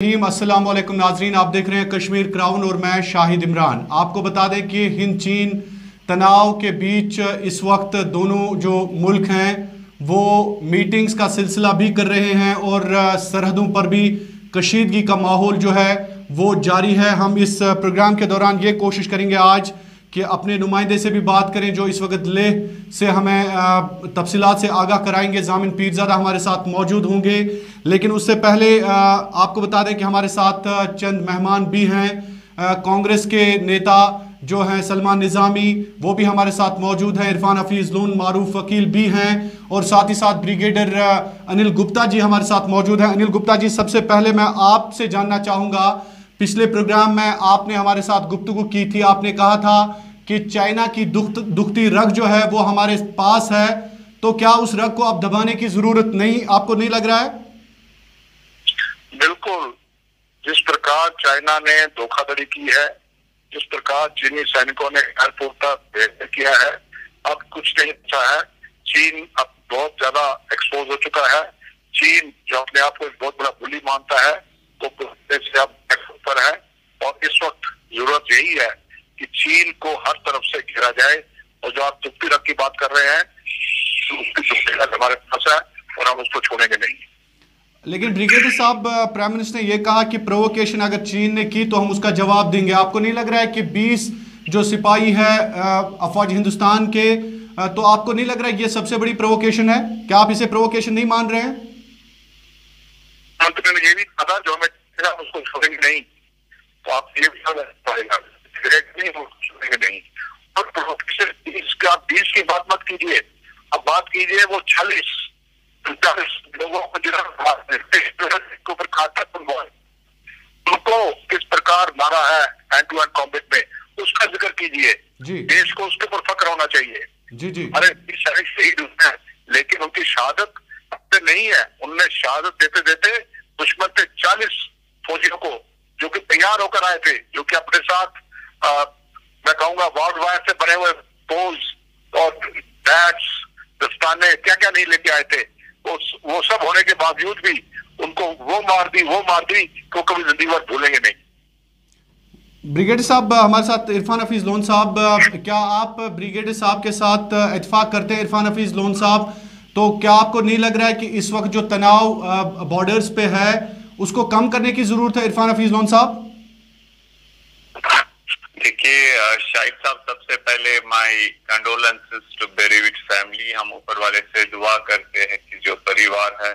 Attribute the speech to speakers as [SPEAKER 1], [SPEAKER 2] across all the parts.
[SPEAKER 1] अस्सलाम वालेकुम नाजरीन, आप देख रहे हैं कश्मीर क्राउन और मैं शाहिद इमरान। आपको बता दें कि हिंद चीन तनाव के बीच इस वक्त दोनों जो मुल्क हैं वो मीटिंग्स का सिलसिला भी कर रहे हैं और सरहदों पर भी कशीदगी का माहौल जो है वो जारी है। हम इस प्रोग्राम के दौरान ये कोशिश करेंगे आज कि अपने नुमाइंदे से भी बात करें जो इस वक्त लेह से हमें तफसीलात से आगाह कराएंगे। जामिन पीरजादा हमारे साथ मौजूद होंगे, लेकिन उससे पहले आपको बता दें कि हमारे साथ चंद मेहमान भी हैं। कांग्रेस के नेता जो हैं सलमान निज़ामी वो भी हमारे साथ मौजूद हैं। इरफान हफीज़ लोन मारूफ वकील भी हैं और साथ ही साथ ब्रिगेडियर अनिल गुप्ता जी हमारे साथ मौजूद हैं। अनिल गुप्ता जी, सबसे पहले मैं आपसे जानना चाहूँगा, पिछले प्रोग्राम में आपने हमारे साथ गुफ्तगू की थी, आपने कहा था कि चाइना की दुखती रग जो है वो हमारे पास है, तो क्या उस रग को अब दबाने की जरूरत नहीं, आपको नहीं लग रहा है?
[SPEAKER 2] बिल्कुल, जिस प्रकार चाइना ने धोखाधड़ी की है, जिस प्रकार चीनी सैनिकों ने एयरपोर्ट तक किया है, अब कुछ नहीं बचा है। चीन अब बहुत ज्यादा एक्सपोज हो चुका है। चीन जो अपने आप को एक बहुत बड़ा बुली मानता है वो से अब पर है और इस वक्त जरूरत यही है कि चीन को हर तरफ से घेरा जाए। और जो आप दुखती रग की बात कर रहे हैं, हमारे पास है और हम उसको छोड़ेंगे नहीं।
[SPEAKER 1] लेकिन ब्रिगेडियर साहब, प्राइम मिनिस्टर ने यह कहा कि प्रोवोकेशन अगर चीन ने की तो हम उसका जवाब देंगे। आपको नहीं लग रहा है कि 20 जो सिपाही है अफवाज हिंदुस्तान के, तो आपको नहीं लग रहा है ये सबसे बड़ी प्रोवोकेशन है? क्या आप इसे प्रोवोकेशन नहीं मान रहे हैं?
[SPEAKER 2] मंत्री ने ये भी कहा जो हमें उसको छोड़ेंगे नहीं, तो आप ये भी पड़ेगा छोड़ेंगे नहीं। और प्रोवोकेशन 20 की बात मत कीजिए, अब बात कीजिए वो 40 लोगों को ऊपर खाता उनको किस प्रकार मारा है हैंड टू हैंड कॉम्बैट में, उसका जिक्र कीजिए। देश को उसके ऊपर फक्र होना चाहिए।
[SPEAKER 1] जी।
[SPEAKER 2] अरे शहीद है, लेकिन उनकी शहादत नहीं है। उन्होंने शहादत देते देते दुश्मन पे 40 फौजियों को जो कि तैयार होकर आए थे, जो कि अपने साथ मैं कहूंगा वार्ड वायर से बने हुए पोल्स और बैट्स दस्ताने क्या क्या नहीं लेके आए थे, वो सब होने के बावजूद भी उनको वो मार दी तो कभी जिंदगी भर भूलेंगे नहीं।
[SPEAKER 1] ब्रिगेडियर साहब हमारे साथ इरफान हफीज लोन साहब, क्या आप ब्रिगेडियर साहब के साथ इत्तेफाक करते हैं? इरफान हफीज लोन साहब, तो क्या आपको नहीं लग रहा है कि इस वक्त जो तनाव बॉर्डर्स पे है उसको कम करने की जरूरत है? इरफान हफीज लोन साहब
[SPEAKER 3] देखिए शाहिद साहब, सबसे पहले माय कंडोलेंसेस टू बेरीविट फैमिली। हम ऊपर वाले से दुआ करते हैं कि जो परिवार है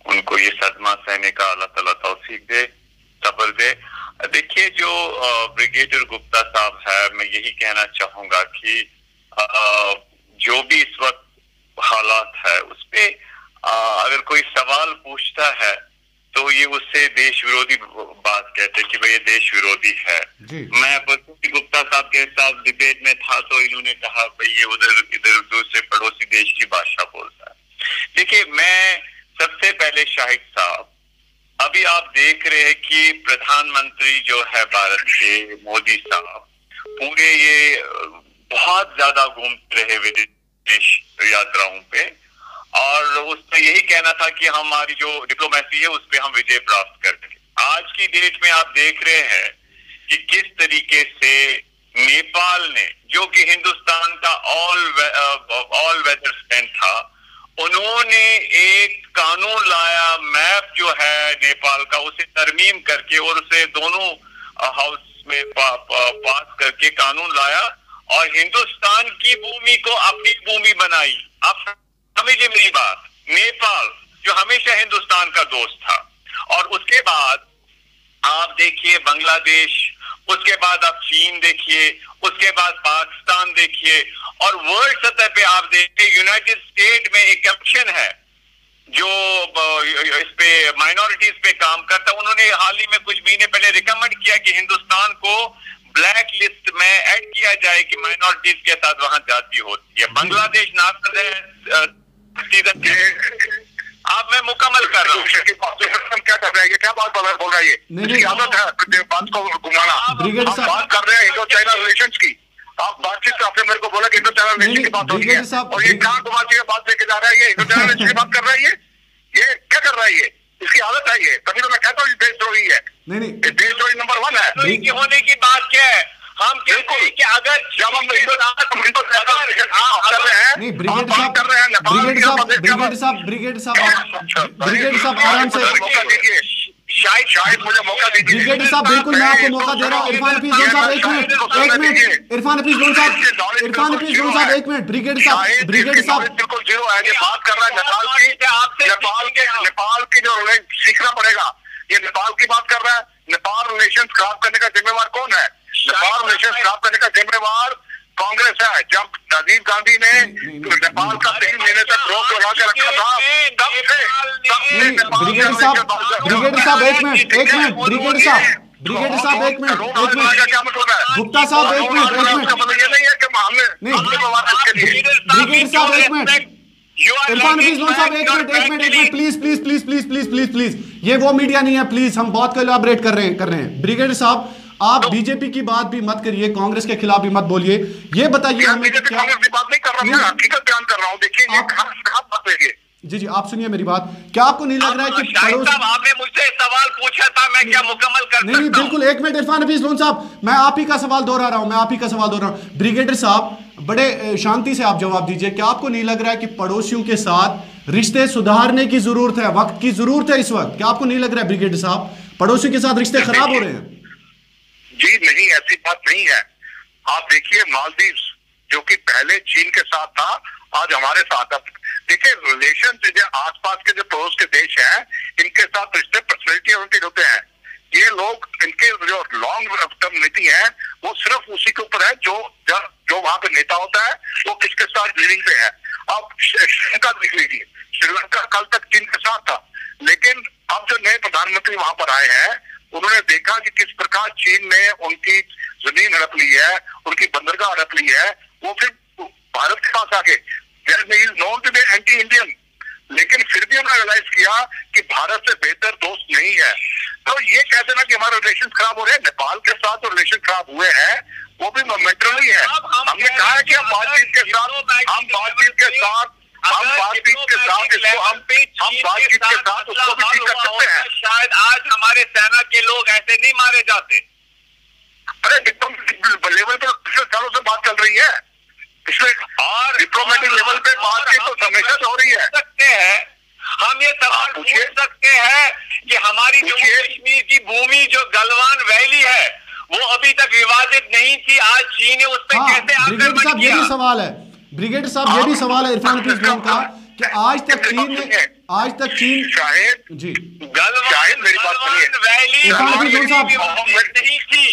[SPEAKER 3] उनको ये सदमा सहने का अल्लाह ताला तौफीक दे, सब्र दे। देखिए जो ब्रिगेडियर गुप्ता साहब है, मैं यही कहना चाहूंगा कि जो भी इस वक्त हालात है उस पे अगर कोई सवाल पूछता है तो ये उससे देश विरोधी बात कहते हैं कि भाई ये देश विरोधी है। मैं गुप्ता साहब के साथ डिबेट में था तो इन्होंने कहा भाई ये इधर दूसरे पड़ोसी देश की भाषा बोलता है। देखिए मैं सबसे पहले शाहिद साहब, अभी आप देख रहे हैं कि प्रधानमंत्री जो है भारत के मोदी साहब पूरे ये बहुत ज्यादा घूमते रहे विदेश यात्राओं पे और उसमें यही कहना था कि हमारी जो डिप्लोमेसी है उस पर हम विजय प्राप्त करेंगे। आज की डेट में आप देख रहे हैं कि किस तरीके से नेपाल ने, जो कि हिंदुस्तान का ऑल वेदर फ्रेंड था, उन्होंने एक कानून लाया, मैप जो है नेपाल का उसे तरमीम करके और उसे दोनों हाउस में पास करके कानून लाया और हिंदुस्तान की भूमि को अपनी भूमि बनाई। आप समझिए मेरी बात, नेपाल जो हमेशा हिंदुस्तान का दोस्त था, और उसके बाद आप देखिए बांग्लादेश, उसके बाद आप चीन देखिए, उसके बाद पाकिस्तान देखिए, और वर्ल्ड सतह पे आप देखिए यूनाइटेड स्टेट में एक कमीशन है जो इस पे माइनॉरिटीज पे काम करता। उन्होंने हाल ही में कुछ महीने पहले रिकमेंड किया कि हिंदुस्तान को ब्लैक लिस्ट में ऐड किया जाए कि माइनॉरिटीज के साथ वहां जाति होती है। बांग्लादेश नासर है। आप मैं मुकम्मल कर रहा हूँ।
[SPEAKER 2] क्या कर रहे हैं, क्या बात बोल रहा है? ये आदत है बात को घुमाना। हम बात कर रहे हैं इंडो चाइना रिलेशंस की। आप बातचीत से आपने मेरे को बोला कि इंडो चाइना रिलेशन की बात हो रही है और ये कहाँ घुमाती है बात लेके जा रहा है? ये इंडो चाइना रिलेशन की बात कर रहा है। ये क्या कर रहा है? इसकी आदत है ये, तभी तो मैं कहता हूँ देशद्रोही है।
[SPEAKER 1] नहीं
[SPEAKER 2] देशद्रोही नंबर 1 है।
[SPEAKER 3] होने की बात क्या है? हम कहते हैं कि अगर
[SPEAKER 1] नहीं ब्रिगेड साहब आराम से,
[SPEAKER 2] शायद मुझे मौका दीजिए।
[SPEAKER 1] ब्रिगेड साहब बिल्कुल मैं आपको मौका दे रहा हूँ। इरफान हफीज लोन साहब एक मिनट, इरफान हफीज लोन साहब एक मिनट। ब्रिगेड साहब
[SPEAKER 2] बिल्कुल जीरो है। ये बात कर रहा है नेपाल की जो सीखना पड़ेगा, ये नेपाल की बात कर रहा है। नेपाल रिलेशन खराब करने का जिम्मेवार कौन है? नेपाल रिलेशन खराब करने का जिम्मेवार कांग्रेस है। जब राजीव गांधी ने नेपाल का 3 महीने तक रोक लगा के रखा था, तब से
[SPEAKER 1] ब्रिगेड साहब एक मिनट, ब्रिगेड साहब एक मिनट,
[SPEAKER 2] क्या मतलब है?
[SPEAKER 1] गुप्ता साहब एक मिनट,
[SPEAKER 2] ये नहीं है कि हमने
[SPEAKER 1] ब्रिगेड साहब एक मिनट, इरफान हफीज लोन साहब एक मिनट, प्लीज। ये वो मीडिया नहीं है, प्लीज, हम बहुत कोलैबोरेट कर रहे हैं। ब्रिगेड साहब आप बीजेपी की बात भी मत करिए, कांग्रेस के खिलाफ भी मत बोलिए। ये बताइए हमें,
[SPEAKER 2] कांग्रेस की बात नहीं कर रहा हूं, हकीकत बयान कर रहा हूं। देखिए ये खराब बात है।
[SPEAKER 1] जी आप सुनिए मेरी बात। क्या आपको नहीं लग रहा है कि
[SPEAKER 3] आपने मुझसे सवाल पूछा था, मैं क्या मुकम्मल कर सकता हूं?
[SPEAKER 1] नहीं बिल्कुल, एक मिनट इरफान हफीज लोन साहब, मैं आप ही का सवाल दोहरा रहा हूं। ब्रिगेडर साहब बड़े शांति से आप जवाब दीजिए। क्या आपको नहीं लग रहा है कि पड़ोसियों के साथ रिश्ते सुधारने की जरूरत है, वक्त की जरूरत है इस वक्त? क्या आपको नहीं लग रहा है ब्रिगेडर साहब पड़ोसियों के साथ रिश्ते खराब हो रहे हैं?
[SPEAKER 2] जी नहीं, ऐसी बात नहीं है। आप देखिए मालदीव जो कि पहले चीन के साथ था, आज हमारे साथ है। देखिए रिलेशन जो आसपास के जो पड़ोस के देश हैं, इनके साथ रिश्ते पर्सनैलिटी ओरिएंटेड होते हैं। ये लोग, इनके जो लॉन्ग टर्म नीति है वो सिर्फ उसी के ऊपर है जो वहां पे नेता होता है वो किसके साथ डीलिंग पे है। अब श्रीलंका देख लीजिए, श्रीलंका कल तक चीन के साथ था, लेकिन अब जो नए प्रधानमंत्री वहां पर आए हैं, उन्होंने देखा कि किस प्रकार चीन ने उनकी जमीन हड़प ली है, उनकी बंदरगाह हड़प ली है। वो फिर भारत के पास आके known to be anti Indian, लेकिन फिर भी उन्होंने रियलाइज किया कि भारत से बेहतर दोस्त नहीं है। तो ये कह देना कि हमारे रिलेशन खराब हो रहे हैं, नेपाल के साथ जो रिलेशन खराब हुए हैं वो भी मोमेंटरली है। हमने कहा है कि हम बातचीत के साथ इसको भी ठीक कर सकते हैं।
[SPEAKER 3] शायद आज हमारे सेना के लोग ऐसे नहीं मारे जाते।
[SPEAKER 2] अरे डिप्लोमेटिक लेवल पे पिछले सालों से बात चल रही है, पिछले और डिप्लोमेटिक लेवल पे बातचीत तो हमेशा से हो रही है।
[SPEAKER 3] सकते हैं हम ये सवाल पूछ सकते हैं कि हमारी जम्मू कश्मीर की भूमि जो गलवान वैली है वो अभी तक विवादित नहीं थी, आज चीन ने उस पर कैसे
[SPEAKER 1] ब्रिगेड साहब ये भी सवाल है, ब्रिगेड साहब ये भी सवाल है इरफान हफीज लोन का कि आज तक चीन
[SPEAKER 2] शायद
[SPEAKER 3] मेरी बात सुनिए, वैली नहीं थी,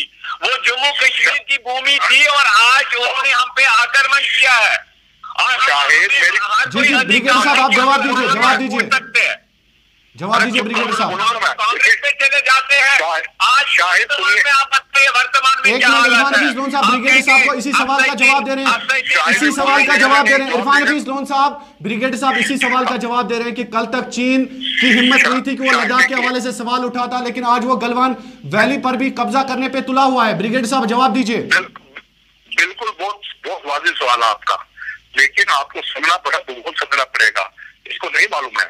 [SPEAKER 3] वो जम्मू कश्मीर की भूमि थी और आज उन्होंने हम पे आक्रमण किया है।
[SPEAKER 1] ब्रिगेड साहब आप जवाब दीजिए ब्रिगेड साहब।
[SPEAKER 3] कांग्रेस पे चले जाते हैं आज, शायद वर्तमान में
[SPEAKER 1] एक मिनट, इरफान हफीज लोन साहब ब्रिगेड साहब को इसी सवाल का जवाब दे रहे हैं, इरफान हफीज लोन साहब ब्रिगेड साहब इसी सवाल का जवाब दे रहे हैं कि कल तक चीन की हिम्मत नहीं थी कि वो लद्दाख के हवाले से सवाल उठाता, लेकिन आज वो गलवान वैली पर भी कब्जा करने पे तुला हुआ है। ब्रिगेड साहब जवाब दीजिए।
[SPEAKER 2] बिल्कुल, बहुत वाजिब सवाल है आपका, लेकिन आपको समझना पड़ेगा, इसको नहीं मालूम है।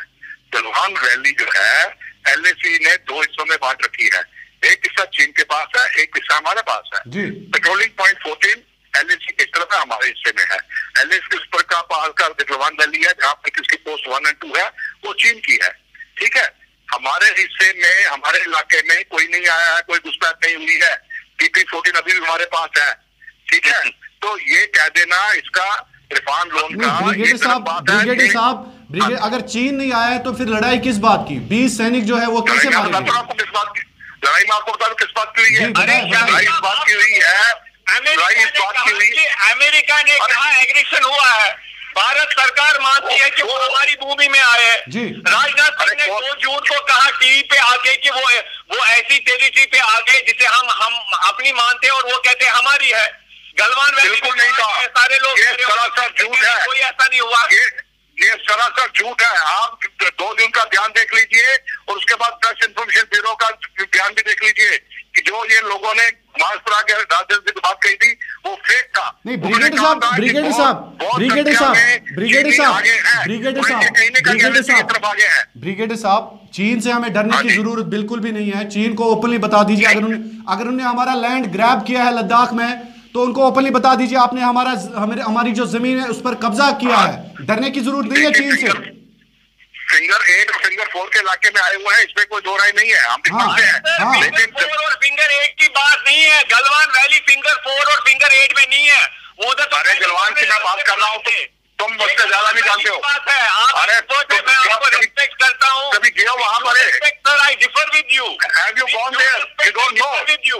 [SPEAKER 2] गलवान वैली जो है एलएसी ने 2 हिस्सों में बांट रखी है, एक हिस्सा चीन के पास है, एक हिस्सा हमारे पास है। पेट्रोलिंग पॉइंट 14 एलएसी की तरफ है, हमारे हिस्से में है। एलएसी के ऊपर का गलवान वैली है जहाँ पर किसकी पोस्ट 1 और 2 है वो चीन की है, ठीक है। हमारे हिस्से में, हमारे इलाके में कोई नहीं आया है, कोई घुसपैठ नहीं हुई है। PP-14 अभी भी हमारे पास है, ठीक है। तो ये कह देना इसका इरफान लोन का
[SPEAKER 1] ब्रिगेड साहब अगर चीन नहीं आया है तो फिर लड़ाई किस बात की? 20 सैनिक जो है वो कैसे मारे गए?
[SPEAKER 2] आपको किस बात की लड़ाई में आपको बता दूं किस बात की हुई है? लड़ाई इस बात की हुई है,
[SPEAKER 3] अमेरिका ने कहा एग्रेशन हुआ है, भारत सरकार मानती है कि वो हमारी भूमि में आए। राजनाथ सिंह ने 2 जून को कहा टीवी पे आके कि वो ऐसी टेरिटरी पे आ गए जिसे हम अपनी मानते हैं और वो कहते हैं हमारी है। गलवान
[SPEAKER 2] बिल्कुल नहीं कहा,
[SPEAKER 3] सारे लोग
[SPEAKER 2] सरासर झूठ है,
[SPEAKER 3] कोई ऐसा नहीं हुआ,
[SPEAKER 2] ये सरासर झूठ है। आप 2 दिन का बयान देख लीजिए और उसके बाद प्रेस इंफॉर्मेशन ब्यूरो का बयान भी देख लीजिए कि जो ये लोगों ने मास्टर आगे राजनीति की बात कही थी वो फेक था।
[SPEAKER 1] नहीं ब्रिगेड साहब चीन से हमें डरने की जरूरत बिल्कुल भी नहीं है। चीन को ओपनली बता दीजिए, अगर उन्होंने हमारा लैंड ग्रैब किया है लद्दाख में, तो उनको ओपनली बता दीजिए आपने हमारी जो जमीन है उस पर कब्जा किया है। डरने की जरूरत नहीं है चीन से।
[SPEAKER 2] फिंगर 8 और फिंगर 4 के इलाके में आए हुए हैं, इसमें कोई दो राय नहीं है, हम भी समझते हैं।
[SPEAKER 3] लेकिन 4 और फिंगर 8 की बात नहीं है। गलवान वैली फिंगर 4 और फिंगर 8 में नहीं है। वो तो
[SPEAKER 2] अरे गलवान की मैं बात कर रहा हूँ, तुम मुझसे ज्यादा नहीं जानते हो।
[SPEAKER 3] अरे मैं आपको रिस्पेक्ट करता हूँ,
[SPEAKER 2] कभी गए वहां पर?
[SPEAKER 3] I differ with you.
[SPEAKER 2] Have you gone there? You don't know with you.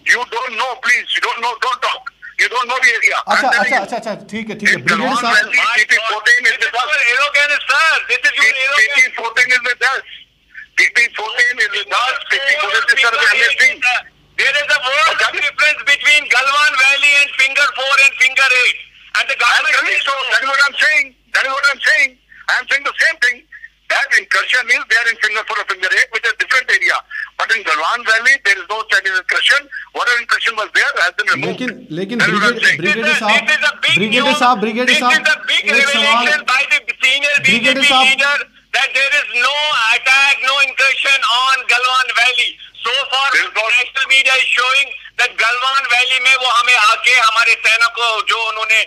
[SPEAKER 2] You don't know, please, you don't know, don't talk, you don't know the area.
[SPEAKER 1] अच्छा, ठीक है। ब्रिगेडियर साहब,
[SPEAKER 2] PP14 is with us.
[SPEAKER 3] Arrogant, sir. This is your arrogance.
[SPEAKER 2] PP14 is with us. PP14 is with us. PP14 is with us.
[SPEAKER 3] There is a world difference between Galwan Valley and finger 4 and finger 8. And the government
[SPEAKER 2] so that is what I'm saying. That is what I'm saying. I am saying the same thing. That incursion is there in finger 4 or finger 8, which is a different area. But in Galwan Valley, there is no Chinese incursion. Whatever incursion was there has been removed.
[SPEAKER 1] लेकिन brigadier साहब,
[SPEAKER 3] this is a big revelation by the senior BJP leader that there is no attack, no incursion on Galwan Valley. So far, national media is showing that Galwan Valley में वो हमें आके हमारे सेना को जो उन्होंने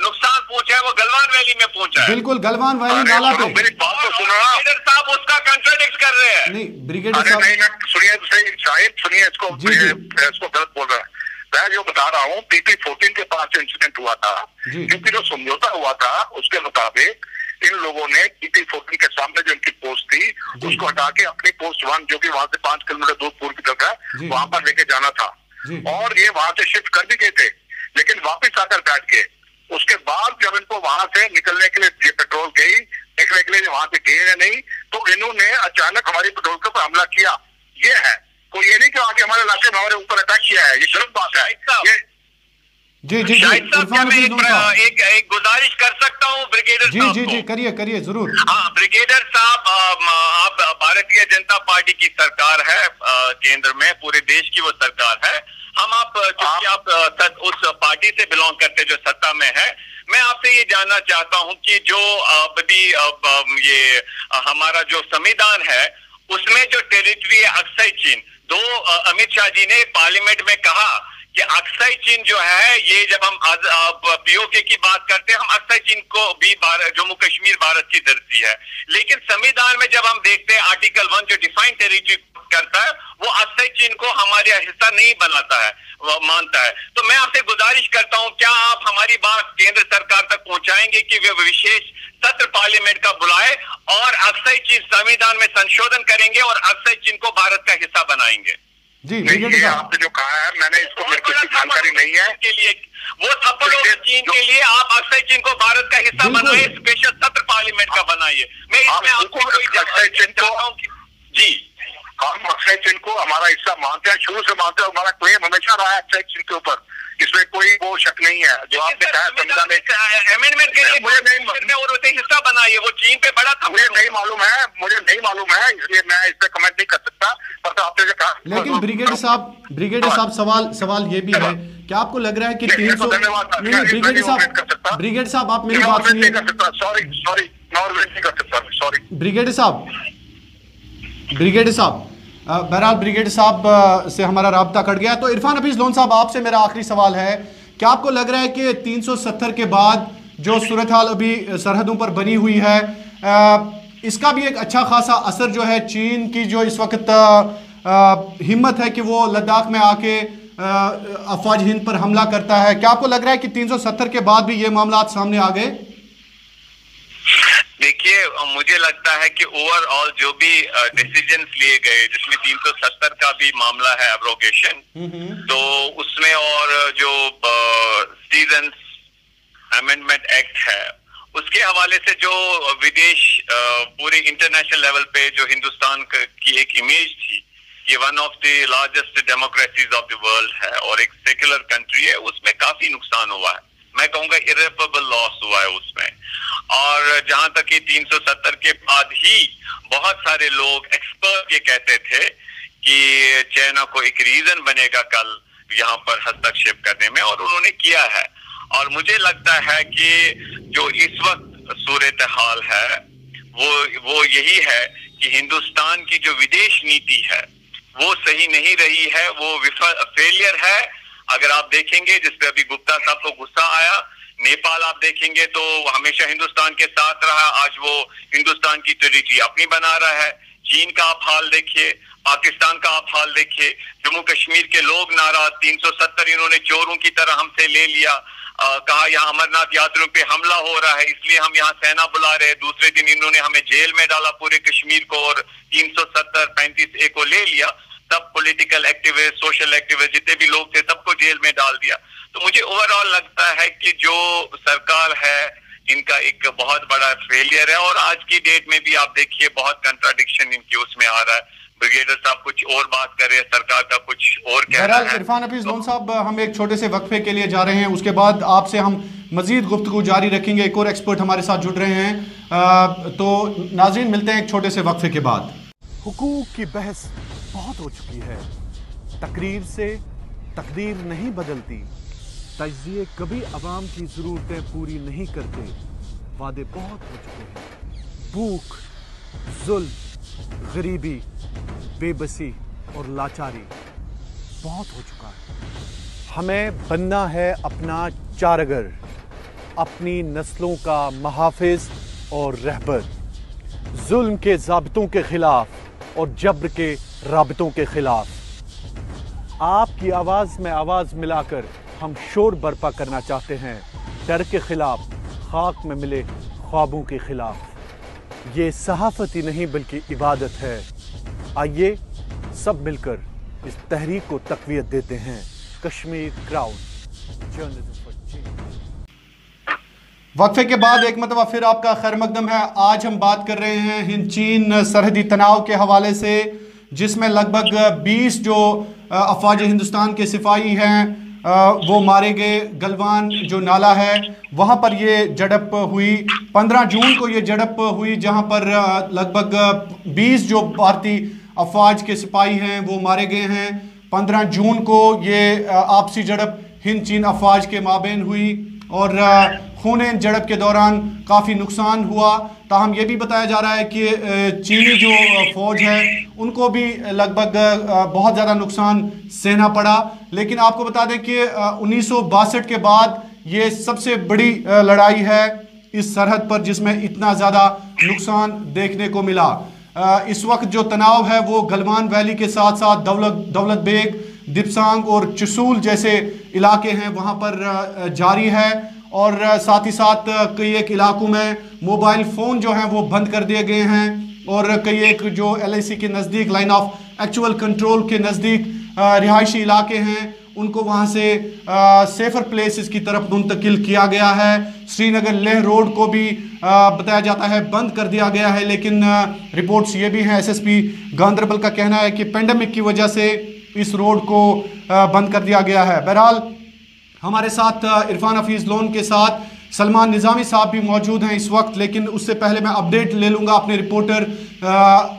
[SPEAKER 3] नुकसान पहुंचा है वो गलवान वैली में पहुंचा है।
[SPEAKER 1] बिल्कुल, गलवान वैली नाला पे।
[SPEAKER 2] मेरी बात तो सुनो ना।
[SPEAKER 3] ब्रिगेडियर साहब उसका कंट्राडिक्ट कर रहे हैं।
[SPEAKER 1] नहीं ब्रिगेडियर साहब,
[SPEAKER 2] नहीं सुनिए, शायद सुनिए इसको गलत बोल रहा है। मैं जो बता रहा हूँ, PP14 के पास जो इंसिडेंट हुआ था, क्योंकि जो समझौता हुआ था उसके मुताबिक इन लोगों ने PP14 के सामने जो इनकी पोस्ट थी उसको हटा के अपनी पोस्ट 1 जो कि वहां से 5 किलोमीटर दूर पूर्व की तरफ है वहां पर लेके जाना था। और ये वहां से शिफ्ट कर भी गए थे, लेकिन वापस आकर बैठ गए। उसके बाद जब इनको वहां से निकलने के लिए ये पेट्रोल गई देखने के लिए वहां से गए नहीं, तो इन्होंने अचानक हमारी पेट्रोल के ऊपर हमला किया। ये है, कोई ये नहीं कि आगे हमारे इलाके में हमारे ऊपर अटैक किया है, ये गलत बात है। ये
[SPEAKER 3] शाहिद साहब, क्या मैं एक गुजारिश कर सकता हूँ ब्रिगेडियर साहब?
[SPEAKER 1] जी करिए जरूर।
[SPEAKER 3] हाँ ब्रिगेडियर साहब, आप भारतीय जनता पार्टी की सरकार है, केंद्र में पूरे देश की वो सरकार है। क्योंकि आप उस पार्टी से बिलोंग करते जो सत्ता में है, मैं आपसे ये जानना चाहता हूँ कि जो अभी ये हमारा जो संविधान है उसमें जो टेरिटरी है अक्साई चीन, अमित शाह जी ने पार्लियामेंट में कहा कि अक्साई चीन जो है, ये जब हम POK की बात करते हैं, हम अक्साई चीन को भी जम्मू कश्मीर भारत की धरती है। लेकिन संविधान में जब हम देखते हैं आर्टिकल 1 जो डिफाइन टेरिटरी करता है, वो अक्साई चीन को हमारे हिस्सा नहीं बनाता है, मानता है। तो मैं आपसे गुजारिश करता हूं, क्या आप हमारी बात केंद्र सरकार तक पहुंचाएंगे कि वे विशेष सत्र पार्लियामेंट का बुलाए और अक्साई चीन संविधान में संशोधन करेंगे और अक्साई चीन को भारत का हिस्सा बनाएंगे?
[SPEAKER 1] जी
[SPEAKER 2] नहीं, आपने जो कहा है मैंने इसको मेरे को जानकारी नहीं है
[SPEAKER 3] के लिए वो थप्पड़ चीन के लिए आप अक्साई चीन को भारत का हिस्सा बनाइए, स्पेशल सत्र पार्लियामेंट का बनाइए। मैं इसमें आपको जी
[SPEAKER 2] हम अक्साई चीन को हमारा हिस्सा मानते हैं, शुरू से मानते हैं, हमारा क्लेम हमेशा रहा है अक्साई चीन के ऊपर, इसमें कोई वो शक नहीं है। जो आपने कहा संविधान में अमेंडमेंट के लिए मुझे नहीं
[SPEAKER 3] और उसे हिस्सा बनाइए, वो चीन पे बड़ा था,
[SPEAKER 2] मुझे नहीं मालूम है, इसलिए मैं इस पे कमेंट नहीं कर सकता। पर आपने जो कहा,
[SPEAKER 1] लेकिन ब्रिगेडियर साहब सवाल ये भी है कि आपको लग रहा है कि 300 ब्रिगेडियर साहब आप मेरी बात सुनिए।
[SPEAKER 2] सॉरी
[SPEAKER 1] ब्रिगेडियर साहब, बहरहाल ब्रिगेडियर साहब से हमारा राब्ता कट गया। तो इरफान हफीज लोन साहब, आपसे मेरा आखिरी सवाल है, क्या आपको लग रहा है कि 370 के बाद जो सूरत हाल अभी सरहदों पर बनी हुई है, इसका भी एक अच्छा खासा असर जो है चीन की जो इस वक्त हिम्मत है कि वो लद्दाख में आके अफवाज हिंद पर हमला करता है, क्या आपको लग रहा है कि 370 के बाद भी ये मामला सामने आ गए?
[SPEAKER 3] देखिए, मुझे लगता है कि ओवरऑल जो भी डिसीजंस लिए गए, जिसमें 370 का भी मामला है एब्रोगेशन, तो उसमें और जो सीजन अमेंडमेंट एक्ट है उसके हवाले से जो विदेश पूरे इंटरनेशनल लेवल पे जो हिंदुस्तान की एक इमेज थी, ये one of the largest democracies of the world है और एक सेक्युलर कंट्री है, उसमें काफी नुकसान हुआ है। मैं कहूंगा इरेपरेबल लॉस हुआ है उसमें। और जहां तक कि 370 के बाद ही बहुत सारे लोग एक्सपर्ट ये कहते थे कि चाइना को एक रीजन बनेगा कल यहाँ पर हस्तक्षेप करने में, और उन्होंने किया है। और मुझे लगता है कि जो इस वक्त सूरत हाल है वो यही है कि हिंदुस्तान की जो विदेश नीति है वो सही नहीं रही है, वो फेलियर है। अगर आप देखेंगे, जिसपे अभी गुप्ता साहब को गुस्सा आया, नेपाल आप देखेंगे तो हमेशा हिंदुस्तान के साथ रहा, आज वो हिंदुस्तान की टेरिटरी अपनी बना रहा है। चीन का आप हाल देखिए, पाकिस्तान का आप हाल देखिए, जम्मू कश्मीर के लोग नाराज, 370 इन्होंने चोरों की तरह हमसे ले लिया, कहा यहाँ अमरनाथ यात्रियों पे हमला हो रहा है इसलिए हम यहाँ सेना बुला रहे हैं। दूसरे दिन इन्होंने हमें जेल में डाला पूरे कश्मीर को और 370-35A को ले लिया। सब पॉलिटिकल एक्टिविस्ट, सोशल एक्टिविस्ट जितने भी लोग थे सबको जेल में डाल दिया। तो मुझे ओवरऑल लगता है कि जो सरकार है इनका एक बहुत बड़ा फेलियर है। और आज की डेट में भी आप देखिए बहुत कंट्राडिक्शन इनकी उसमें आ रहा है। ब्रिगेडियर साहब कुछ और बात कर रहे हैं, सरकार का कुछ और कह रहा है।
[SPEAKER 1] इरफान हफीज लोन साहब, हम एक छोटे से वक्फे के लिए जा रहे हैं, उसके बाद आपसे हम मजीद गुफ्तगू जारी रखेंगे। एक और एक्सपर्ट हमारे साथ जुड़ रहे हैं, तो नाज़रीन मिलते हैं एक छोटे से वक्फे के बाद।
[SPEAKER 4] हुकूक की बहस बहुत हो चुकी है, तकरीर से तकदीर नहीं बदलती, तज्जिए कभी अवाम की ज़रूरतें पूरी नहीं करते, वादे बहुत हो चुके हैं। भूख, जुल्म, गरीबी, बेबसी और लाचारी बहुत हो चुका है। हमें बनना है अपना चारगर, अपनी नस्लों का मुहाफिज और रहबर, जुल्म के ज़ाबितों के खिलाफ और जब्र के राबितों के खिलाफ। आपकी आवाज़ में आवाज़ मिलाकर हम शोर बर्पा करना चाहते हैं, डर के खिलाफ, खाक में मिले ख्वाबों के खिलाफ। ये सहाफ़त ही नहीं बल्कि इबादत है। आइए सब मिलकर इस तहरीक को तक़वियत देते हैं। Kashmir crown, journalism for change.
[SPEAKER 1] वक्फे के बाद एक मरतबा फिर आपका खैर मकदम है। आज हम बात कर रहे हैं हिंद चीन सरहदी तनाव के हवाले से, जिसमें लगभग 20 जो अफवाज हिंदुस्तान के सिपाही हैं वो मारे गए। गलवान जो नाला है वहाँ पर ये झड़प हुई। 15 जून को ये झड़प हुई, जहाँ पर लगभग 20 जो भारतीय अफवाज के सिपाही हैं वो मारे गए हैं। 15 जून को ये आपसी झड़प हिंद चीन अफवाज के माबेन हुई और खून झड़प के दौरान काफ़ी नुकसान हुआ। ताहम ये भी बताया जा रहा है कि चीनी जो फौज है उनको भी लगभग बहुत ज़्यादा नुकसान सहना पड़ा। लेकिन आपको बता दें कि 1962 के बाद ये सबसे बड़ी लड़ाई है इस सरहद पर, जिसमें इतना ज़्यादा नुकसान देखने को मिला। इस वक्त जो तनाव है वो गलवान वैली के साथ साथ दौलत बेग, दिपसांग और चसूल जैसे इलाके हैं वहाँ पर जारी है। और साथ ही साथ कई एक इलाकों में मोबाइल फ़ोन जो हैं वो बंद कर दिए गए हैं और कई एक जो LIC के नज़दीक, लाइन ऑफ एक्चुअल कंट्रोल के नज़दीक रिहायशी इलाके हैं उनको वहाँ से सेफर प्लेसेस की तरफ मुंतकिल किया गया है। श्रीनगर लेह रोड को भी बताया जाता है बंद कर दिया गया है, लेकिन रिपोर्ट्स ये भी हैं, SSP गांदरबल का कहना है कि पेंडेमिक की वजह से इस रोड को बंद कर दिया गया है। बहरहाल हमारे साथ इरफान हफीज़ लोन के साथ सलमान निज़ामी साहब भी मौजूद हैं इस वक्त, लेकिन उससे पहले मैं अपडेट ले लूँगा अपने रिपोर्टर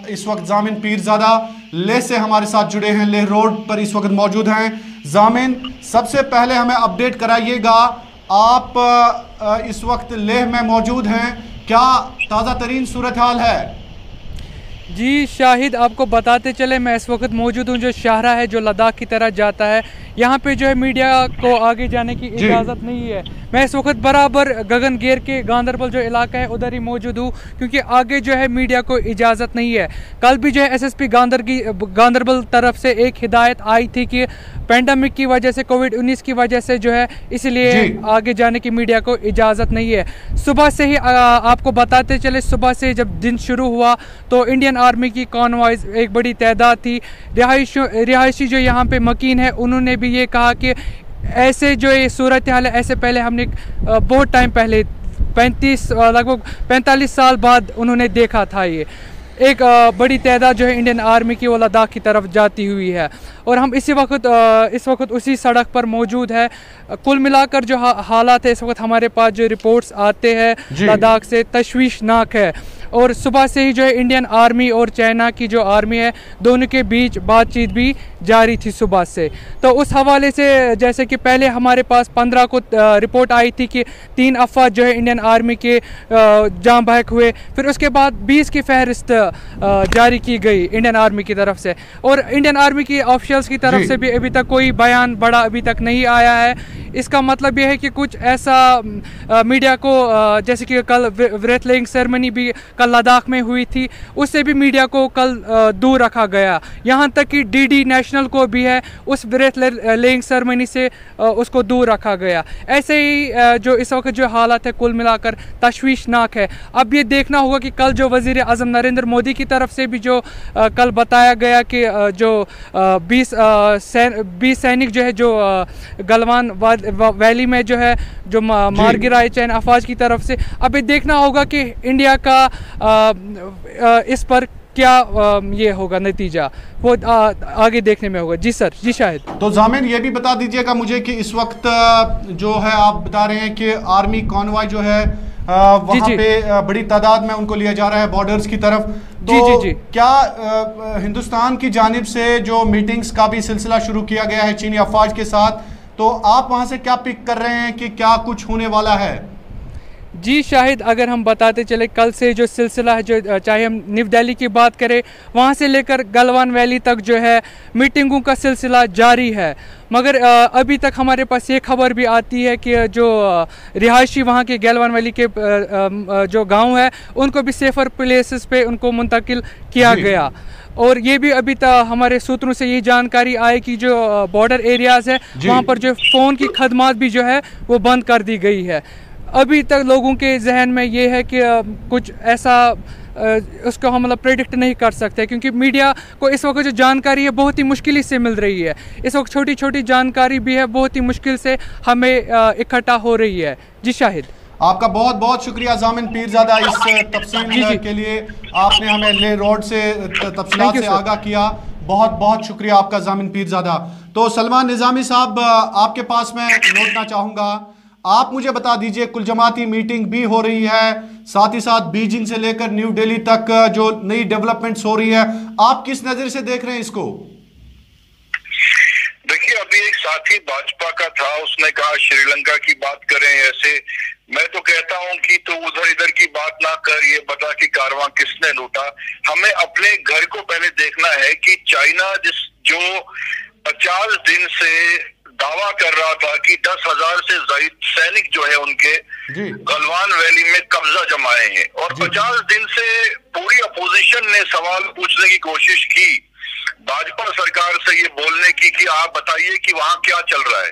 [SPEAKER 1] इस वक्त जामिन पीरज़ादा लेह से हमारे साथ जुड़े हैं, लेह रोड पर इस वक्त मौजूद हैं। जामिन, सबसे पहले हमें अपडेट कराइएगा, आप इस वक्त लेह में मौजूद हैं, क्या ताज़ा तरीन सूरत हाल है?
[SPEAKER 5] जी शाहिद, आपको बताते चले मैं इस वक्त मौजूद हूँ जो शाहरा है जो लद्दाख की तरह जाता है। यहाँ पे जो है मीडिया को आगे जाने की इजाज़त नहीं है। मैं इस वक्त बराबर गगनगेर के गांदरबल जो इलाका है उधर ही मौजूद हूँ, क्योंकि आगे जो है मीडिया को इजाज़त नहीं है। कल भी जो है SSP गांदरबल तरफ से एक हिदायत आई थी कि पेंडेमिक की वजह से, कोविड-19 की वजह से जो है इसलिए आगे जाने की मीडिया को इजाज़त नहीं है। सुबह से ही आपको बताते चले, सुबह से जब दिन शुरू हुआ तो इंडियन आर्मी की कॉन्वॉयज एक बड़ी तादाद थी। रिहायशी जो यहाँ पे मकीन है उन्होंने भी ये कहा कि ऐसे जो ये सूरत हाल है, ऐसे पहले हमने बहुत टाइम पहले लगभग 45 साल बाद उन्होंने देखा था। ये एक बड़ी तादाद जो है इंडियन आर्मी की वो लद्दाख की तरफ जाती हुई है और हम इस वक्त उसी सड़क पर मौजूद है। कुल मिलाकर जो हालात है इस वक्त हमारे पास जो रिपोर्ट्स आते हैं लद्दाख से तशवीशनाक है। और सुबह से ही जो है इंडियन आर्मी और चाइना की जो आर्मी है दोनों के बीच बातचीत भी जारी थी सुबह से। तो उस हवाले से जैसे कि पहले हमारे पास 15 को रिपोर्ट आई थी कि 3 अफवाद जो है इंडियन आर्मी के जाम बहक हुए, फिर उसके बाद 20 की फहरिस्त जारी की गई इंडियन आर्मी की तरफ से, और इंडियन आर्मी की ऑफिशियल्स की तरफ से भी अभी तक कोई बयान बड़ा अभी तक नहीं आया है। इसका मतलब यह है कि कुछ ऐसा मीडिया को जैसे कि कल व्रेथ लेइंग सेरेमनी भी कल लद्दाख में हुई थी, उससे भी मीडिया को कल दूर रखा गया। यहाँ तक कि डीडी नेशनल को भी है उस व्रेथ लेइंग सेरेमनी से उसको दूर रखा गया। ऐसे ही जो इस वक्त जो हालात है कुल मिलाकर तशवीशनाक है। अब ये देखना होगा कि कल जो वज़ीर आज़म नरेंद्र मोदी की तरफ से भी जो कल बताया गया कि जो 20 सैनिक जो है जो गलवान वैली में जो है जो मार गिराए चाइना अफवाज की तरफ से, अभी देखना होगा कि इंडिया का इस पर क्या ये होगा नतीजा, वो आगे देखने में होगा। जी सर, जी शाहिद।
[SPEAKER 1] तो जामिन ये भी बता दीजिएगा मुझे कि इस वक्त जो है आप बता रहे हैं कि आर्मी कॉन्वॉय जो है वहाँ पे बड़ी तादाद में उनको लिया जा रहा है बॉर्डर्स की तरफ, तो क्या हिंदुस्तान की जानिब से जो मीटिंग्स का भी सिलसिला शुरू किया गया है चीनी अफवाज के साथ, तो आप वहाँ से क्या पिक कर रहे हैं कि क्या कुछ होने वाला है?
[SPEAKER 5] जी शाहिद, अगर हम बताते चले कल से जो सिलसिला है, जो चाहे हम न्यू दिल्ली की बात करें वहाँ से लेकर गलवान वैली तक जो है मीटिंगों का सिलसिला जारी है। मगर अभी तक हमारे पास ये खबर भी आती है कि जो रिहायशी वहाँ के गलवान वैली के जो गांव है उनको भी सेफर प्लेसेस पे उनको मुंतकिल किया गया। और ये भी अभी तक हमारे सूत्रों से ये जानकारी आई कि जो बॉर्डर एरियाज़ है वहाँ पर जो फ़ोन की खदमात भी जो है वो बंद कर दी गई है। अभी तक लोगों के जहन में ये है कि कुछ ऐसा उसको हम मतलब प्रेडिक्ट नहीं कर सकते, क्योंकि मीडिया को इस वक्त जो जानकारी है बहुत ही मुश्किल से मिल रही है। इस वक्त छोटी छोटी जानकारी भी है बहुत ही मुश्किल से हमें इकट्ठा हो रही है। जी शाहिद,
[SPEAKER 1] आपका बहुत बहुत शुक्रिया जामिन पीरजादा इस तफसील के लिए, आपने हमें ले रोड से तफसीलात से आगाह किया। बहुत बहुत शुक्रिया आपका जामिन पीरजादा। तो सलमान निज़ामी साहब, आपके पास मैं नोटना चाहूँगा, आप मुझे बता दीजिए कुल जमाती मीटिंग भी हो रही है, साथ ही साथ बीजिंग से लेकर न्यू दिल्ली तक जो नई डेवलपमेंट्स हो रही है, आप किस नजर से देख रहे हैं इसको?
[SPEAKER 2] देखिए, अभी एक साथी भाजपा का था, उसने कहा श्रीलंका की बात करें ऐसे। मैं तो कहता हूं कि तो उधर इधर की बात ना कर, ये बता कि कारवां किसने लूटा। हमें अपने घर को पहले देखना है कि चाइना जो 50 दिन से दावा कर रहा था कि 10,000 से ज्यादा सैनिक जो है उनके गलवान वैली में कब्जा जमाए हैं, और 50 दिन से पूरी अपोजिशन ने सवाल पूछने की कोशिश की भाजपा सरकार से, ये बोलने की कि आप बताइए कि वहां क्या चल रहा है।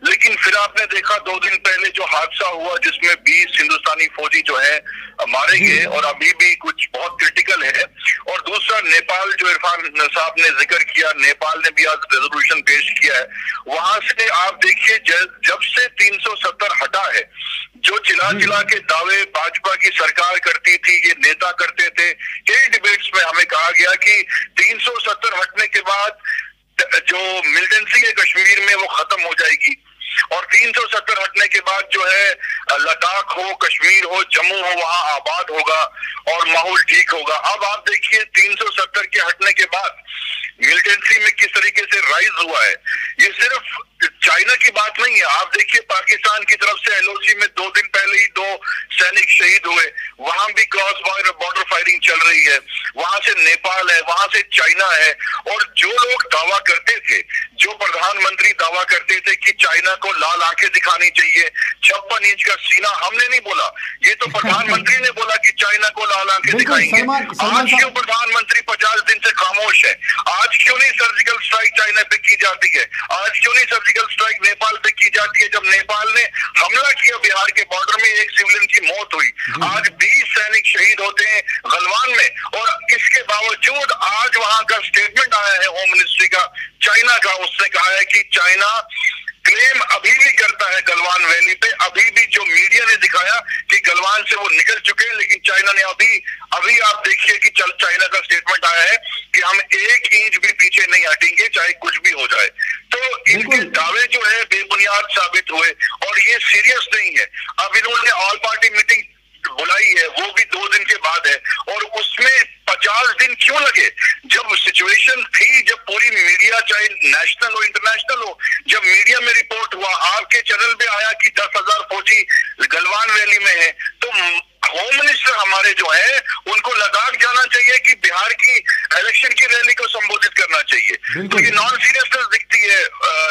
[SPEAKER 2] लेकिन फिर आपने देखा 2 दिन पहले जो हादसा हुआ जिसमें 20 हिंदुस्तानी फौजी जो है मारे गए, और अभी भी कुछ बहुत क्रिटिकल है। और दूसरा, नेपाल जो इरफान साहब ने जिक्र किया, नेपाल ने भी आज रेजोल्यूशन पेश किया है। वहां से आप देखिए, जब से 370 हटा है, जो चिल्ला चिल्ला के दावे भाजपा की सरकार करती थी, ये नेता करते थे, कई डिबेट्स में हमें कहा गया कि 370 हटने के बाद जो मिलिटेंसी है कश्मीर में वो खत्म हो जाएगी, और 370 हटने के बाद जो है लद्दाख हो, कश्मीर हो, जम्मू हो, वहां आबाद होगा और माहौल ठीक होगा। अब आप देखिए 370 के हटने के बाद मिलिटेंसी में किस तरीके से राइज हुआ है। ये सिर्फ चाइना की बात नहीं है, आप देखिए पाकिस्तान की तरफ से एलओसी में 2 दिन पहले ही 2 सैनिक शहीद हुए, वहां भी क्रॉस बॉर्डर फायरिंग चल रही है, वहां से नेपाल है, वहां से चाइना है। और जो लोग दावा करते थे, जो प्रधानमंत्री दावा करते थे कि चाइना को लाल आंखें दिखानी चाहिए, 56 इंच का सीना, हमने नहीं बोला, ये तो प्रधानमंत्री ने बोला कि चाइना को लाल आंखें दिखाएंगे। आज क्यों प्रधानमंत्री 50 दिन से खामोश है? आज क्यों नहीं सर्जिकल स्ट्राइक चाइना पे की जाती है? आज क्यों नहीं सर्जिकल स्ट्राइक नेपाल पे की जाती है? जब नेपाल ने हमला किया बिहार के बॉर्डर में, एक सिविलियन की मौत हुई, आज 20 सैनिक शहीद होते हैं गलवान में, और इसके बावजूद आज वहां का स्टेटमेंट आया है होम मिनिस्ट्री का, चाइना का, उसने कहा है कि चाइना क्लेम अभी भी करता है गलवान वैली पे। अभी भी जो मीडिया ने दिखाया कि गलवान से वो निकल चुके हैं, लेकिन चाइना ने अभी आप देखिए कि चाइना का स्टेटमेंट आया है कि हम 1 इंच भी पीछे नहीं हटेंगे चाहे कुछ भी हो जाए। तो इनके दावे जो है बेबुनियाद साबित हुए, और ये सीरियस नहीं है। अब इन्होंने ऑल पार्टी मीटिंग बुलाई है, वो भी 2 दिन के बाद है, क्यों लगे? जब सिचुएशन थी, जब पूरी मीडिया चाहे नेशनल हो इंटरनेशनल हो, जब मीडिया में रिपोर्ट हुआ, आपके चैनल पे आया कि 10,000 फौजी गलवान वैली में है, तो होम मिनिस्टर हमारे जो है उनको लद्दाख जाना चाहिए कि बिहार की इलेक्शन की रैली को संबोधित करना चाहिए। तो ये नॉन सीरियसनेस दिखती है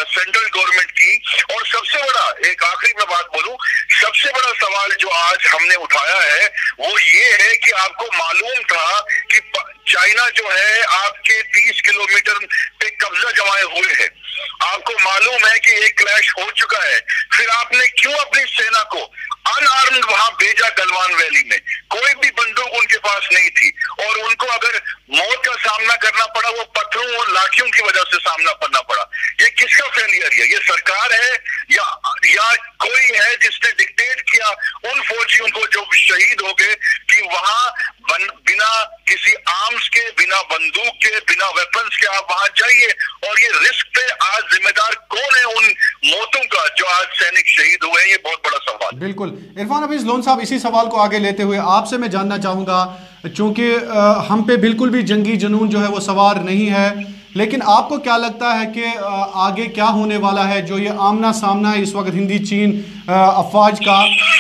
[SPEAKER 2] सेंट्रल गवर्नमेंट की। और सबसे बड़ा, एक आखिरी में बात बोलूं, सबसे बड़ा सवाल जो आज हमने उठाया है वो ये है कि आपको मालूम था कि चाइना जो है आपके 30 किलोमीटर पे कब्जा जमाए हुए है, आपको मालूम है कि एक क्लैश हो चुका है, फिर आपने क्यों अपनी सेना को अनआर्म्ड वहां भेजा गलवान वैली में? कोई भी बंदूक उनके पास नहीं थी और उनको अगर मौत का सामना करना पड़ा वो पत्थरों और लाठियों की वजह से सामना करना पड़ा। ये किसका फेलियर है? ये सरकार है या कोई है जिसने डिक्टेट किया उन फौजियों को जो शहीद हो गए कि वहां बिना किसी आर्म्स के, बिना बंदूक के, बिना वेपन्स के आप वहां जाइए? और ये रिस्क पे आज जिम्मेदार कौन है उन मौतों का जो आज सैनिक शहीद हुए? ये बहुत बड़ा सवाल।
[SPEAKER 1] बिल्कुल इरफान हफीज लोन साहब, इसी सवाल को आगे लेते हुए आपसे मैं जानना चाहूंगा, चूंकि हम पे बिल्कुल भी जंगी जुनून जो है वो सवार नहीं है, लेकिन आपको क्या लगता है कि आगे क्या होने वाला है? जो ये आमना सामना है इस वक्त हिंदी चीन अफवाज का,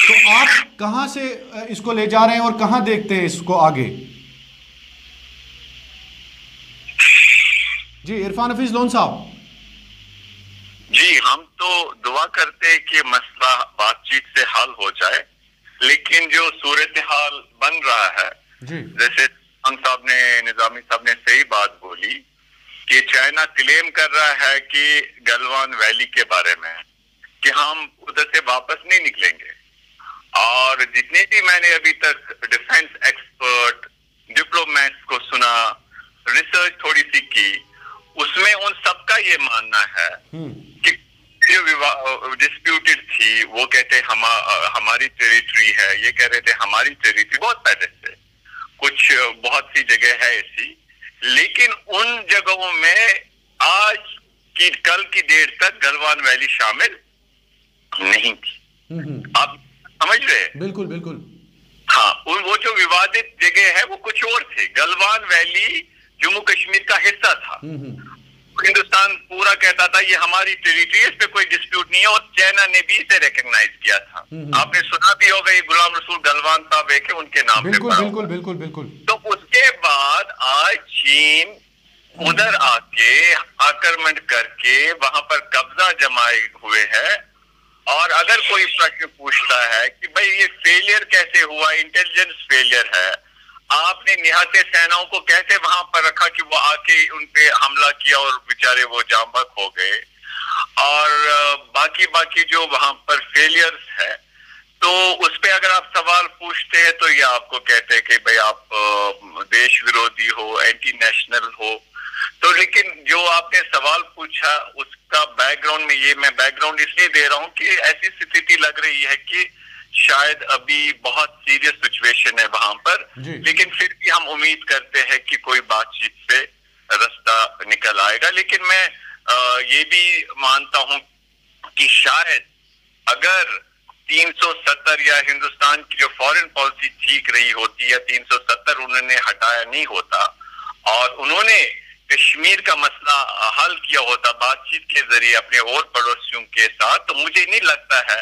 [SPEAKER 1] तो आप कहां से इसको ले जा रहे हैं और कहां देखते हैं इसको आगे? जी इरफान हफीज लोन साहब।
[SPEAKER 3] जी, हम तो दुआ करते हैं कि मसला बातचीत से हल हो जाए, लेकिन जो सूरत हाल बन रहा है, जैसे निजामी साहब ने सही बात बोली कि चाइना क्लेम कर रहा है कि गलवान वैली के बारे में कि हम उधर से वापस नहीं निकलेंगे। और जितने भी मैंने अभी तक डिफेंस एक्सपर्ट, डिप्लोमेट्स को सुना, रिसर्च थोड़ी सी की, उसमें उन सबका ये मानना है कि जो डिस्प्यूटेड थी वो कहते हमारी टेरिटरी है, ये कह रहे थे हमारी टेरिटरी, बहुत पहले से कुछ बहुत सी जगह है ऐसी, लेकिन उन जगहों में आज की कल की डेट तक गलवान वैली शामिल नहीं थी। आप समझ रहे?
[SPEAKER 1] बिल्कुल बिल्कुल।
[SPEAKER 3] हाँ, वो जो विवादित जगह है वो कुछ और थे। गलवान वैली जम्मू कश्मीर का हिस्सा था। हिंदुस्तान पूरा कहता था ये हमारी टेरिटरी, इस पे कोई डिस्प्यूट नहीं है, और चाइना ने भी इसे रिकॉग्नाइज किया था। आपने सुना भी होगा, ये गुलाम रसूल गलवान साहब एक है, उनके नाम पे
[SPEAKER 1] बिल्कुल बिल्कुल बिल्कुल बिल्कुल।
[SPEAKER 3] तो उसके बाद आज चीन उधर आके आक्रमण करके वहां पर कब्जा जमाए हुए है। और अगर कोई प्रश्न पूछता है कि भाई ये फेलियर कैसे हुआ, इंटेलिजेंस फेलियर है, आपने निहत्थे सेनाओं को कैसे वहां पर रखा कि वो आके उनपे हमला किया और बेचारे वो जांबक हो गए, और बाकी जो वहां पर फेलियर्स है, तो उस पे अगर आप सवाल पूछते हैं तो ये आपको कहते हैं कि भाई आप देश विरोधी हो, एंटी नेशनल हो। तो लेकिन जो आपने सवाल पूछा उसका बैकग्राउंड में, ये मैं बैकग्राउंड इसलिए दे रहा हूं कि ऐसी स्थिति लग रही है कि शायद अभी बहुत सीरियस सिचुएशन है वहां पर, लेकिन फिर भी हम उम्मीद करते हैं कि कोई बातचीत से रास्ता निकल आएगा। लेकिन मैं ये भी मानता हूं कि शायद अगर 370 या हिंदुस्तान की जो फॉरेन पॉलिसी ठीक रही होती, या 370 उन्होंने हटाया नहीं होता और उन्होंने कश्मीर का मसला हल किया होता बातचीत के जरिए अपने और पड़ोसियों के साथ, तो मुझे नहीं लगता है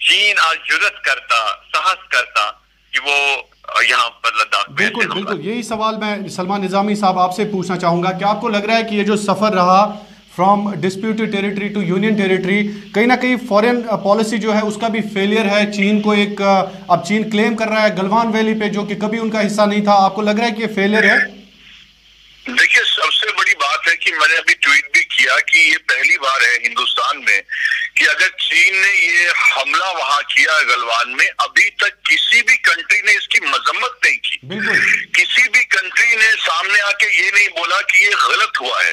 [SPEAKER 3] चीन आज जुर्रत करता, साहस करता कि वो यहाँ पर लद्दाख।
[SPEAKER 1] बिल्कुल बिल्कुल, यही सवाल मैं सलमान निजामी साहब आपसे पूछना चाहूंगा कि आपको लग रहा है कि ये जो सफर रहा from disputed territory to union territory, कहीं ना कहीं फॉरेन पॉलिसी जो है उसका भी फेलियर है? चीन को एक अब चीन क्लेम कर रहा है गलवान वैली पे, जो कि कभी उनका हिस्सा नहीं था। आपको लग रहा है कि ये फेलियर है?
[SPEAKER 2] देखिए, सबसे बड़ी बात है कि मैंने अभी ट्वीट भी किया कि ये पहली बार है हिंदुस्तान में कि अगर चीन ने ये हमला वहां किया गलवान में, अभी तक किसी भी कंट्री ने इसकी मजम्मत नहीं की। किसी भी कंट्री ने सामने आके ये नहीं बोला कि ये गलत हुआ है।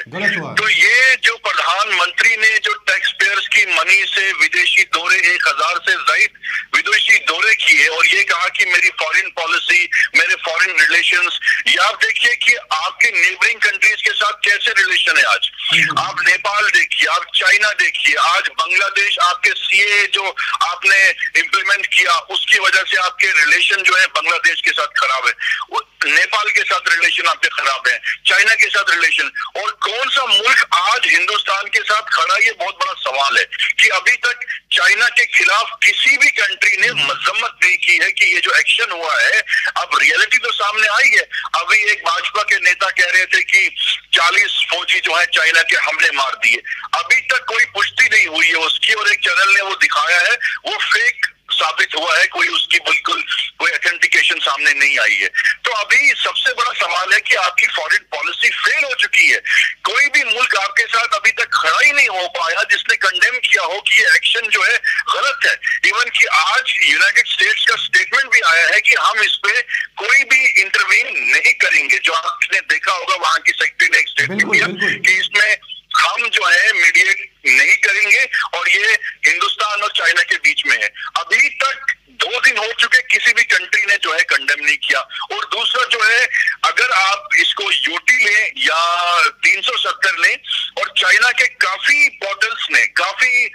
[SPEAKER 2] तो ये जो प्रधानमंत्री ने जो टैक्स पेयर्स की मनी से विदेशी दौरे 1000 से ज्यादा विदेशी दौरे किए और ये कहा कि मेरी फॉरेन पॉलिसी, मेरे फॉरेन रिलेशंस, ये आप देखिए कि आपके नेबरिंग कंट्रीज के साथ कैसे रिलेशन है आज। आप नेपाल देखिए, आप चाइना देखिए, आज बांग्लादेश आपके सीए जो आपने इम्प्लीमेंट किया उसकी वजह से आपके रिलेशन जो है बांग्लादेश के साथ खराब है, नेपाल के साथ रिलेशन आपके खराब है, चाइना के साथ रिलेशन, और कौन सा मुल्क आज हिंदुस्तान के साथ खड़ा, ये बहुत बड़ा सवाल है कि अभी तक चाइना के खिलाफ किसी भी कंट्री ने मजम्मत नहीं की है कि ये जो एक्शन हुआ है, अब रियलिटी तो सामने आई है। अभी एक भाजपा के नेता कह रहे थे कि 40 फौजी जो है चाइना के हमले मार दिए, अभी तक कोई पुष्टि नहीं हुई है उसकी, और एक चैनल ने वो दिखाया है, वो फेक साबित हुआ है, कोई उसकी बिल्कुल कोई ऑथेंटिकेशन सामने नहीं आई है। तो अभी सबसे बड़ा सवाल है कि आपकी फॉरेन पॉलिसी फेल हो चुकी है। कोई भी मुल्क आपके साथ अभी तक खड़ा ही नहीं हो पाया जिसने कंडेम किया हो कि ये एक्शन जो है गलत है। इवन कि आज यूनाइटेड स्टेट्स का स्टेटमेंट भी आया है कि हम इस पे कोई भी इंटरवीन नहीं करेंगे। जो आपने देखा होगा वहां की सेक्रेटरी ने एक स्टेटमेंट दिया कि इसमें हम जो है मीडिएट नहीं करेंगे और ये हिंदुस्तान और चाइना के बीच में है। अभी तक 2 दिन हो चुके, किसी भी कंट्री ने जो है कंडेम नहीं किया। और दूसरा जो है, अगर आप इसको यूटी लें या 370 लें, और चाइना के काफी पोर्टल्स ने, काफी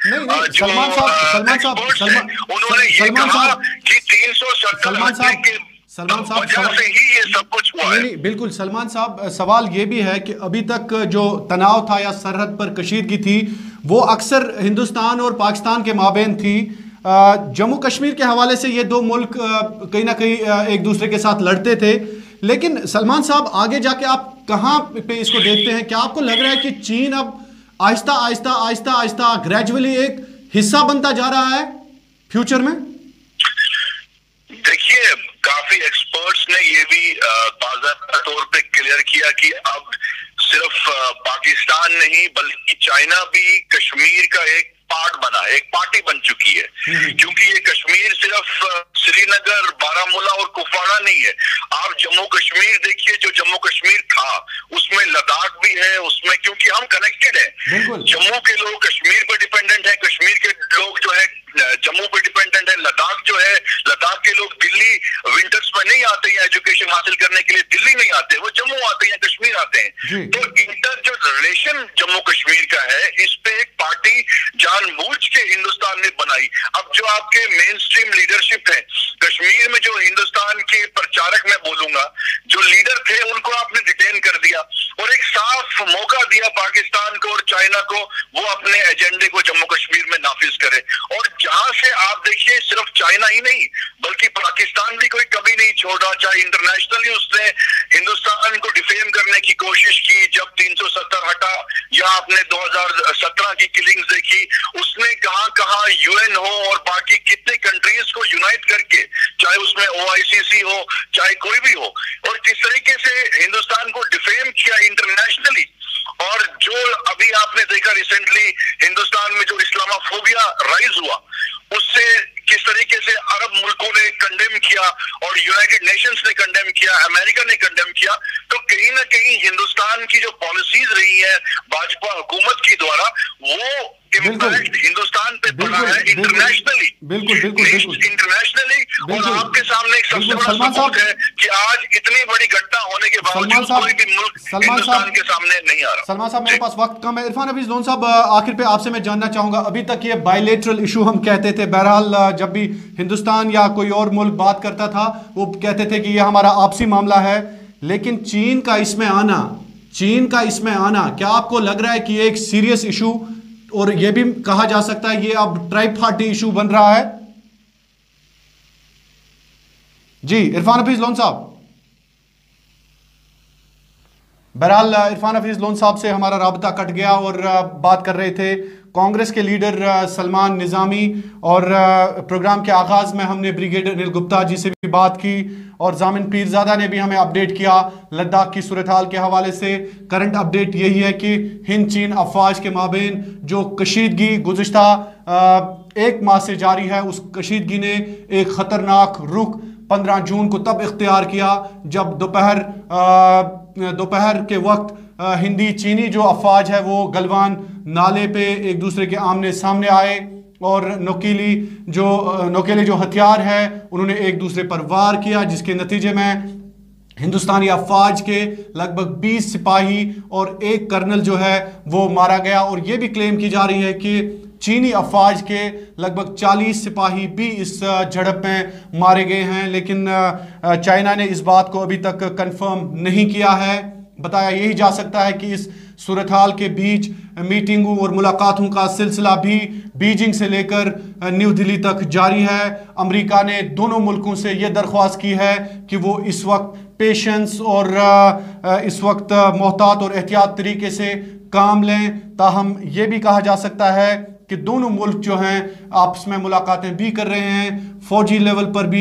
[SPEAKER 2] उन्होंने ये कहा कि 370 के
[SPEAKER 1] सलमान साहब
[SPEAKER 2] से ही ये सब कुछ हुआ है।
[SPEAKER 1] नहीं, बिल्कुल सलमान साहब, सवाल ये भी है कि अभी तक जो तनाव था या सरहद पर कशीदगी थी वो अक्सर हिंदुस्तान और पाकिस्तान के माबैन थी। जम्मू कश्मीर के हवाले से ये 2 मुल्क कहीं ना कहीं एक दूसरे के साथ लड़ते थे, लेकिन सलमान साहब आगे जाके आप कहाँ पे इसको देखते हैं? क्या आपको लग रहा है कि चीन अब आहिस्ता आहिस्ता आहिस्ता आहिस्ता ग्रेजुअली एक हिस्सा बनता जा रहा है फ्यूचर में?
[SPEAKER 2] देखिए, काफी एक्सपर्ट्स ने ये भी बाज़ाब्ता तौर पे क्लियर किया कि अब सिर्फ पाकिस्तान नहीं बल्कि चाइना भी कश्मीर का एक पार्ट बना है, एक पार्टी बन चुकी है। क्योंकि ये कश्मीर सिर्फ श्रीनगर, बारामूला और कुपवाड़ा नहीं है। आप जम्मू कश्मीर देखिए, जो जम्मू कश्मीर था उसमें लद्दाख भी है उसमें, क्योंकि हम कनेक्टेड हैं। जम्मू के लोग कश्मीर पर डिपेंडेंट है, कश्मीर के लोग जो है जम्मू पर डिपेंडेंट है। लद्दाख जो है, लद्दाख के लोग दिल्ली विंटर्स में नहीं आते हैं एजुकेशन हासिल करने के लिए, दिल्ली नहीं आते, वो जम्मू आते हैं, कश्मीर आते हैं। तो इंटर जो रिलेशन जम्मू कश्मीर का है, इस पे एक पार्टी जानबूझ के हिंदुस्तान ने बनाई। अब जो आपके मेन स्ट्रीम लीडरशिप है कश्मीर में, जो हिंदुस्तान के प्रचारक मैं बोलूंगा, जो लीडर थे उनको आपने डिटेन कर दिया और एक साफ मौका दिया पाकिस्तान को और चाइना को वो अपने एजेंडे को जम्मू कश्मीर में नाफिज करे। और जहां से आप देखिए, सिर्फ चाइना ही नहीं बल्कि पाकिस्तान भी कोई कभी नहीं छोड़ा, चाहे इंटरनेशनली उसने हिंदुस्तान को डिफेम करने की कोशिश की। जब 370 हटा या आपने 2017 की किलिंग्स देखी, उसने कहां कहां यूएन हो और बाकी कितने कंट्रीज को यूनाइट करके, चाहे उसमें OICC हो चाहे कोई भी हो, और किस तरीके से हिंदुस्तान को डिफेम किया इंटरनेशनली। और जो अभी आपने देखा रिसेंटली हिंदुस्तान में जो इस्लामोफोबिया राइज हुआ, उससे किस तरीके से अरब मुल्कों ने कंडेम किया और यूनाइटेड नेशंस ने कंडेम किया, अमेरिका ने कंडेम किया। तो कहीं ना कहीं हिंदुस्तान की जो पॉलिसीज रही है भाजपा हुकूमत की द्वारा, वो इम्पैक्ट हिंदुस्तान पे पड़ा है इंटरनेशनली, इंटरनेशनली। और आपके सामने एक सबसे बड़ा सबूत है कि आज इतनी बड़ी घटना होने के बावजूद कोई भी मुल्क हिंदुस्तान के सामने नहीं आ रहा।
[SPEAKER 1] सलमान साहब, मेरे पास वक्त कम है। इरफान हफीज लोन साहब, आखिर पे आपसे मैं जानना चाहूंगा, अभी तक ये बायलेटरल इशू हम कहते थे, बहरहाल जब भी हिंदुस्तान या कोई और मुल्क बात करता था वो कहते थे कि ये हमारा आपसी मामला है, लेकिन चीन का इसमें आना, क्या आपको लग रहा है कि ये एक सीरियस इशू, और ये भी कहा जा सकता है ये अब ट्राई पार्टी इशू बन रहा है? जी इरफान हफीज लोन साहब। बहरहाल इरफान हफीज लोन साहब से हमारा राबता कट गया और बात कर रहे थे कांग्रेस के लीडर सलमान निज़ामी, और प्रोग्राम के आगाज़ में हमने ब्रिगेडियर अनिल गुप्ता जी से भी बात की और जामिन पीरजादा ने भी हमें अपडेट किया लद्दाख की सूरत हाल के हवाले से। करंट अपडेट यही है कि हिंद चीन अफवाज के माबेन जो कशीदगी गुज़िश्ता 1 माह से जारी है, उस कशीदगी ने एक ख़तरनाक रुख 15 जून को तब इख्तियार किया जब दोपहर के वक्त हिंदी चीनी जो अफवाज है वो गलवान नाले पे एक दूसरे के आमने सामने आए और नोकीले जो हथियार है उन्होंने एक दूसरे पर वार किया, जिसके नतीजे में हिंदुस्तानी अफवाज के लगभग 20 सिपाही और एक कर्नल जो है वो मारा गया। और ये भी क्लेम की जा रही है कि चीनी अफवाज के लगभग 40 सिपाही भी इस झड़प में मारे गए हैं, लेकिन चाइना ने इस बात को अभी तक कंफर्म नहीं किया है। बताया यही जा सकता है कि इस सूरत हाल के बीच मीटिंगों और मुलाकातों का सिलसिला भी बीजिंग से लेकर न्यू दिल्ली तक जारी है। अमेरिका ने दोनों मुल्कों से यह दरख्वास्त की है कि वो इस वक्त पेशेंस और इस वक्त मोहतात और एहतियात तरीके से काम लें। ताहम यह भी कहा जा सकता है कि दोनों मुल्क जो हैं आपस में मुलाकातें भी कर रहे हैं, फौजी लेवल पर भी